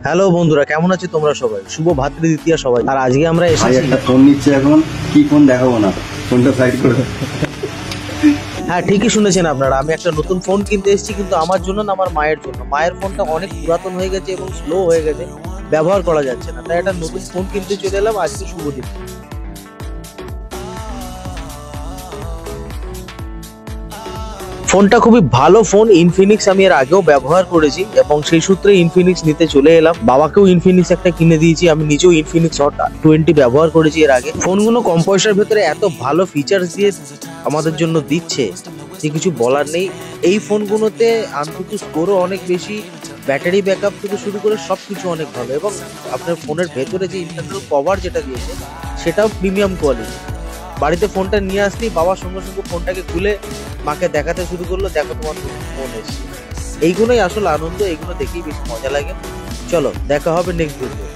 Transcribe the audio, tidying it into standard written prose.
Hello বন্ধুরা, কেমন আছো তোমরা সবাই? শুভ ভাতৃদ্বিতীয়া সবাই। আর আজকে আমরা ভাই এসেছি, একটা ফোন নিচ্ছে এখন, কি ফোন দেখাবো না, ফোনটা সাইড করে। হ্যাঁ ঠিকই শুনেছেন আপনারা, আমি একটা নতুন ফোন কিনতে এসেছি, কিন্তু আমার জন্য না, আমার মায়ের জন্য। মায়ের ফোনটা অনেক পুরাতন হয়ে গেছে এবং স্লো হয়ে গেছে, ব্যবহার করা যাচ্ছে না, তাই একটা নতুন ফোন কিনতে চলে এলাম আজকে শুভ দিন। ফোনটা খুবই ভালো ফোন, ইনফিনিক্স। আমি এর আগেও ব্যবহার করেছি এবং সেই সূত্রে ইনফিনিক্স নিতে চলে এলাম। বাবাকেও ইনফিনিক্স একটা কিনে দিয়েছি, আমি নিজেও ইনফিনিক্স হট 20 ব্যবহার করেছি এর আগে। ফোনগুলো কম পয়সার ভেতরে এত ভালো ফিচার্স দিয়ে আমাদের জন্য দিচ্ছে যে কিছু বলার নেই। এই ফোনগুলোতে আনতুকু স্কোরও অনেক বেশি, ব্যাটারি ব্যাকআপ থেকে শুরু করে সবকিছু অনেক ভালো, এবং আপনার ফোনের ভেতরে যে ইন্টারনাল কভার যেটা দিয়েছে সেটাও প্রিমিয়াম কোয়ালিটি। বাড়িতে ফোনটা নিয়ে আসলেই বাবার সঙ্গে সঙ্গে ফোনটাকে খুলে মাকে দেখাতে শুরু করলো, দেখো তোমার নতুন ফোন এসেছে। এইগুলোই আসল আনন্দ, এইগুলো দেখেই বেশি মজা লাগে। চলো দেখা হবে নেক্সট ভিডিও।